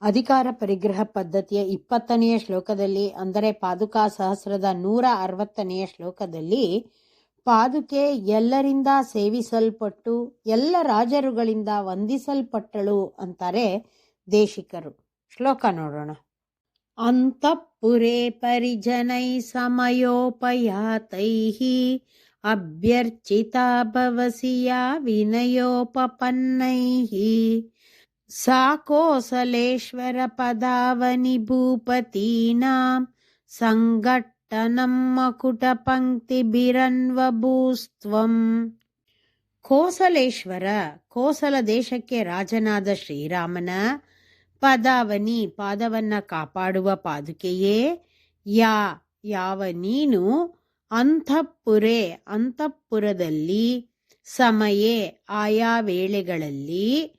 ಅಧಿಕಾರ ಪರಿಗ್ರಹ ಪದ್ಧತಿಯ 20ನೆಯ ಶ್ಲೋಕದಲ್ಲಿ, ಅಂದರೆ ಪಾದುಕಾ ಸಹಸ್ರದ 160ನೆಯ ಶ್ಲೋಕದಲ್ಲಿ, ಪಾದುಕೆ ಎಲ್ಲರಿಂದ ಸೇವಿಸಲ್ಪಟ್ಟು ಎಲ್ಲ ರಾಜರುಗಳಿಂದ ವಂದಿಸಲ್ಪಟ್ಟಳು ಅಂತಾರೆ ದೇಶಿಕರು. ಶ್ಲೋಕ ನೋಡೋಣ. ಅಂತಃಪುರೇ ಪರಿಜನೈ ಸಮಯೋಪಯಾತೈಃ ಅಭ್ಯರ್ಚಿತಾ ಭವಸಿ ಯಾ ವಿನಯೋಪಪನ್ನೈಃ ಸಾ ಕೋಸಲೇಶ್ವರ ಪದಾವನಿ ಭೂಪತೀನಾಂ ಸಂಘಟ್ಟನಂ ಮಕುಟ ಪಂಕ್ತಿಭಿರನ್ವಭೂಸ್ತ್ವಂ. ಕೋಸಲೇಶ್ವರ, ಕೋಸಲ ದೇಶಕ್ಕೆ ರಾಜನಾದ ಶ್ರೀರಾಮನ ಪದಾವನಿ, ಪಾದವನ್ನ ಕಾಪಾಡುವ ಪಾದುಕೆಯೇ, ಯಾವ ನೀನು ಅಂತಃಪುರೇ, ಅಂತಃಪುರದಲ್ಲಿ, ಸಮಯೇ ಆಯಾ ವೇಳೆಗಳಲ್ಲಿ,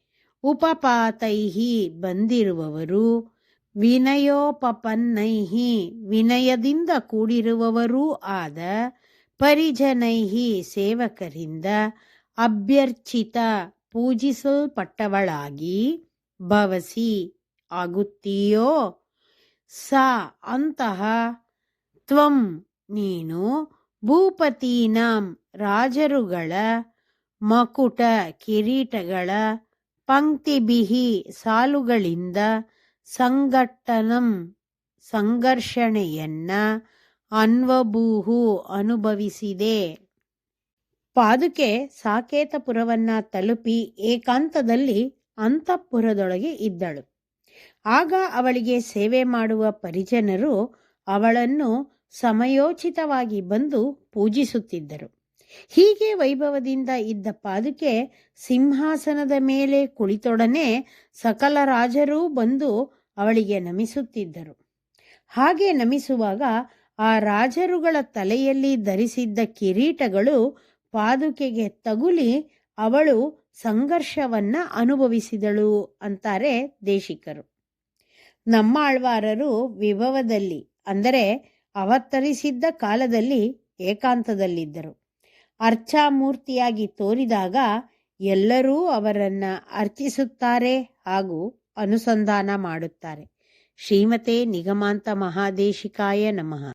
ಉಪಪಾತೈಹಿ ಬಂದಿರುವವರು, ವಿನಯೋಪಪನ್ನೈಹಿ ವಿನಯದಿಂದ ಕೂಡಿರುವವರೂ ಆದ, ಪರಿಜನೈಹಿ ಸೇವಕರಿಂದ, ಅಭ್ಯರ್ಚಿತ ಪೂಜಿಸಲ್ಪಟ್ಟವಳಾಗಿ, ಭವಸಿ ಆಗುತ್ತೀಯೋ, ಸಾ ಅಂತಹ, ತ್ವಂ ನೀನು, ಭೂಪತೀನಾಂ ರಾಜರುಗಳ, ಮಕುಟ ಕಿರೀಟಗಳ, ಪಂಕ್ತಿಭಿಹಿ ಸಾಲುಗಳಿಂದ, ಸಂಘಟ್ಟನಂ ಸಂಘರ್ಷಣೆಯನ್ನ, ಅನ್ವಭೂಹು ಅನುಭವಿಸಿದೆ. ಪಾದುಕೆ ಸಾಕೇತಪುರವನ್ನ ತಲುಪಿ ಏಕಾಂತದಲ್ಲಿ ಅಂತಃಪುರದೊಳಗೆ ಇದ್ದಳು. ಆಗ ಅವಳಿಗೆ ಸೇವೆ ಮಾಡುವ ಪರಿಜನರು ಅವಳನ್ನು ಸಮಯೋಚಿತವಾಗಿ ಬಂದು ಪೂಜಿಸುತ್ತಿದ್ದರು. ಹೀಗೆ ವೈಭವದಿಂದ ಇದ್ದ ಪಾದುಕೆ ಸಿಂಹಾಸನದ ಮೇಲೆ ಕುಳಿತೊಡನೆ ಸಕಲ ರಾಜರೂ ಬಂದು ಅವಳಿಗೆ ನಮಿಸುತ್ತಿದ್ದರು. ಹಾಗೆ ನಮಿಸುವಾಗ ಆ ರಾಜರುಗಳ ತಲೆಯಲ್ಲಿ ಧರಿಸಿದ್ದ ಕಿರೀಟಗಳು ಪಾದುಕೆಗೆ ತಗುಲಿ ಅವಳು ಸಂಘರ್ಷವನ್ನ ಅನುಭವಿಸಿದಳು ಅಂತಾರೆ ದೇಶಿಕರು. ನಮ್ಮ ಆಳ್ವಾರರು ವಿಭವದಲ್ಲಿ, ಅಂದರೆ ಅವತರಿಸಿದ್ದ ಕಾಲದಲ್ಲಿ ಏಕಾಂತದಲ್ಲಿದ್ದರು. ಅರ್ಚಾಮೂರ್ತಿಯಾಗಿ ತೋರಿದಾಗ ಎಲ್ಲರೂ ಅವರನ್ನ ಅರ್ಚಿಸುತ್ತಾರೆ ಹಾಗೂ ಅನುಸಂಧಾನ ಮಾಡುತ್ತಾರೆ. ಶ್ರೀಮತೆ ನಿಗಮಾಂತ ಮಹಾದೇಶಿಕಾಯ ನಮಃ.